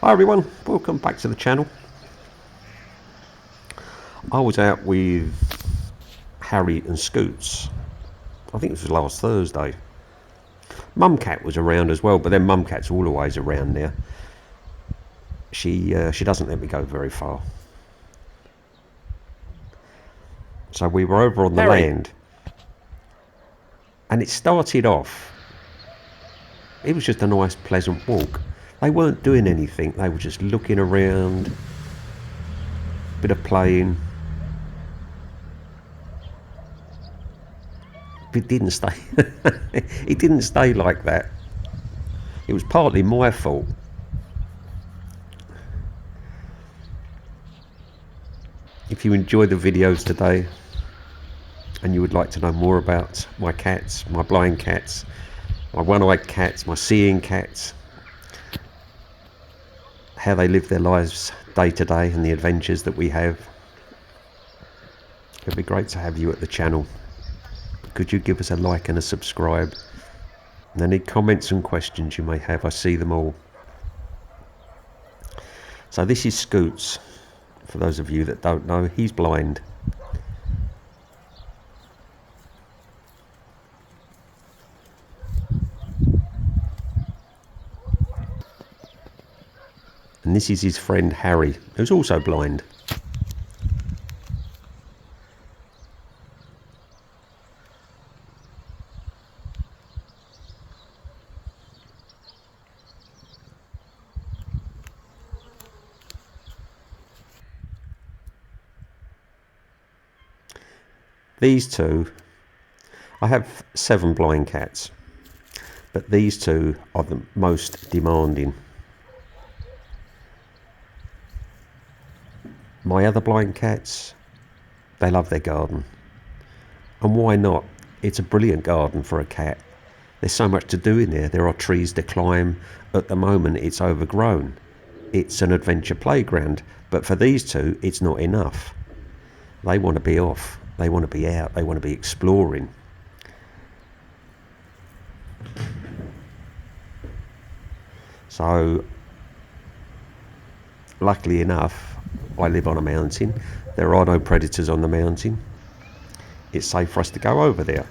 Hi everyone, welcome back to the channel. I was out with Harry and Scoots. I think it was last Thursday. Mumcat was around as well, but then Mumcat's always around there. She doesn't let me go very far. So we were over on the land, and it started off. It was just a nice, pleasant walk. They weren't doing anything. They were just looking around, bit of playing. It didn't stay. It didn't stay like that. It was partly my fault. If you enjoy the videos today and you would like to know more about my cats, my blind cats, my one-eyed cats, my seeing cats, how they live their lives day to day and the adventures that we have, it'd be great to have you at the channel. Could you give us a like and a subscribe? And any comments and questions you may have, I see them all. So this is Scoots. For those of you that don't know, he's blind. And this is his friend Harry, who's also blind. These two, I have 7 blind cats, but these two are the most demanding. My other blind cats, they love their garden. And why not? It's a brilliant garden for a cat. There's so much to do in there. There are trees to climb. At the moment, it's overgrown. It's an adventure playground. But for these two, it's not enough. They want to be off. They want to be out. They want to be exploring. So, luckily enough, I live on a mountain. There are no predators on the mountain. It's safe for us to go over there.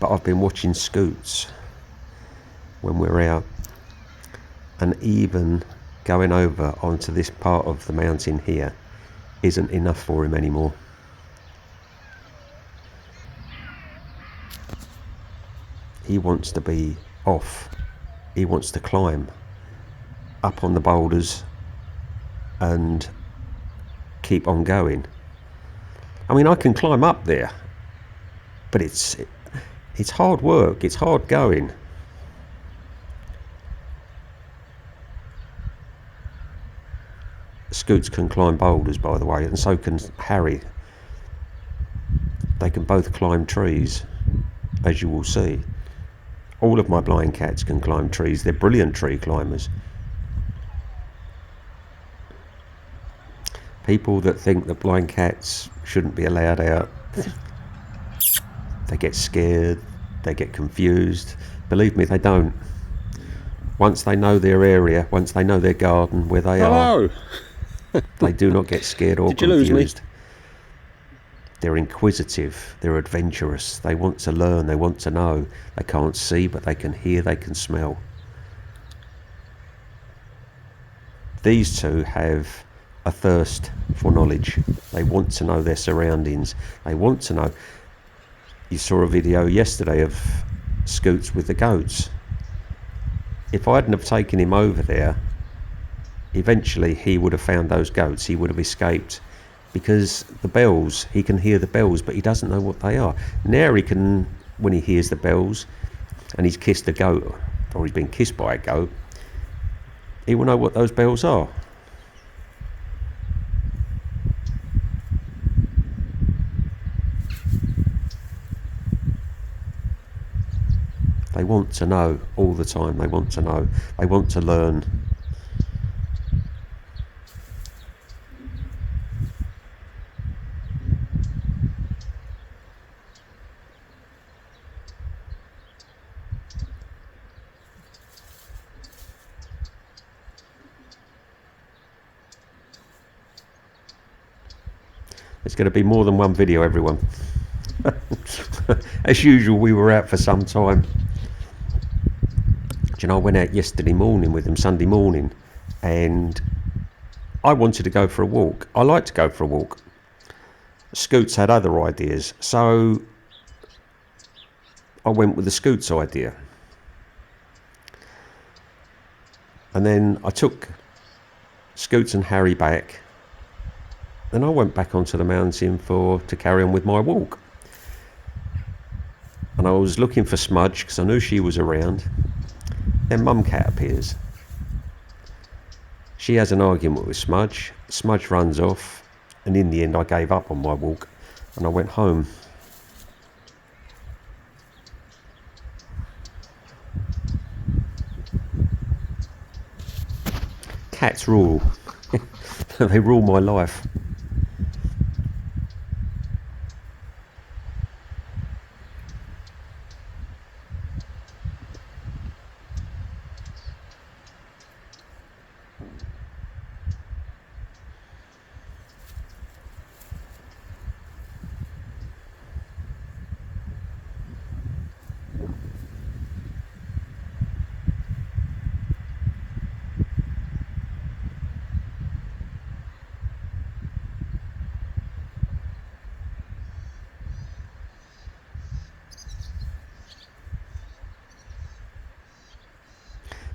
But I've been watching Scoots when we're out, and even going over onto this part of the mountain here isn't enough for him anymore. He wants to be off. He wants to climb up on the boulders and keep on going. I mean, I can climb up there, but it's hard work. It's hard going. Scoots can climb boulders, by the way, and so can Harry. They can both climb trees, as you will see. All of my blind cats can climb trees. They're brilliant tree climbers. People that think that blind cats shouldn't be allowed out, they get scared, they get confused. Believe me, they don't. Once they know their area, once they know their garden, where they are, they do not get scared or confused. You lose me? They're inquisitive, they're adventurous, they want to learn, they want to know. They can't see, but they can hear, they can smell. These two have a thirst for knowledge. They want to know their surroundings. They want to know. You saw a video yesterday of Scoots with the goats. If I hadn't have taken him over there, eventually he would have found those goats. He would have escaped, because the bells, he can hear the bells, but he doesn't know what they are. Now he can, when he hears the bells and he's kissed a goat, or he's been kissed by a goat, he will know what those bells are. They want to know all the time. They want to know. They want to learn. It's going to be more than one video, everyone. As usual, we were out for some time. Do you know, I went out yesterday morning with them, Sunday morning, and I wanted to go for a walk. I like to go for a walk. Scoots had other ideas, so I went with the Scoots idea. And then I took Scoots and Harry back, and I went back onto the mountain to carry on with my walk. And I was looking for Smudge because I knew she was around. Then Mum Cat appears. She has an argument with Smudge. Smudge runs off, and in the end I gave up on my walk and I went home. Cats rule. They rule my life.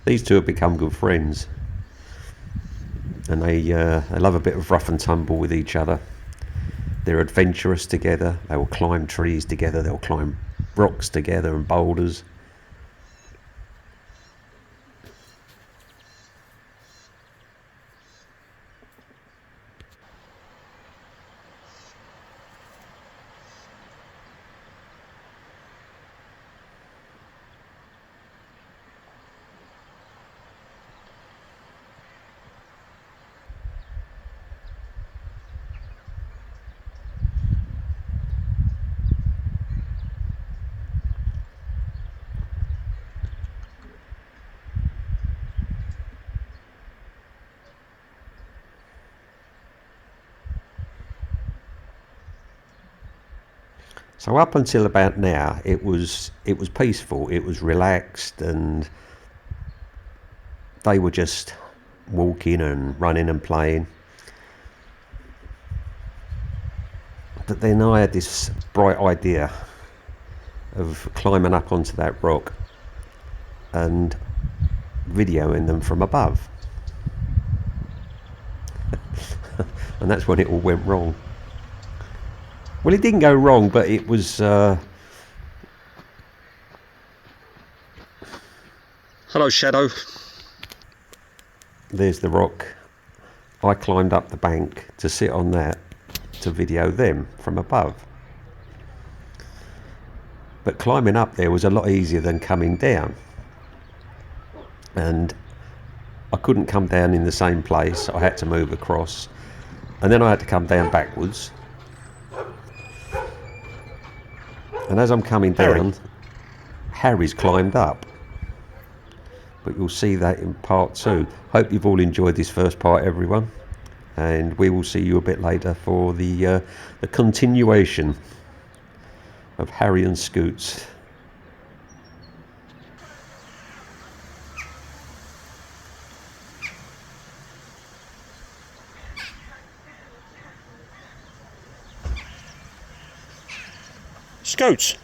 These two have become good friends, and they love a bit of rough and tumble with each other. They're adventurous together. They will climb trees together. They'll climb rocks together and boulders. So up until about now, it was peaceful, it was relaxed, and they were just walking and running and playing. But then I had this bright idea of climbing up onto that rock and videoing them from above. And that's when it all went wrong. Well, it didn't go wrong, but it was... Hello, Shadow. There's the rock. I climbed up the bank to sit on that to video them from above. But climbing up there was a lot easier than coming down. And I couldn't come down in the same place. I had to move across. And then I had to come down backwards. And as I'm coming down, Harry's climbed up. But you'll see that in part 2. Hope you've all enjoyed this first part, everyone. And we will see you a bit later for the continuation of Harry and Scoots. Scoots!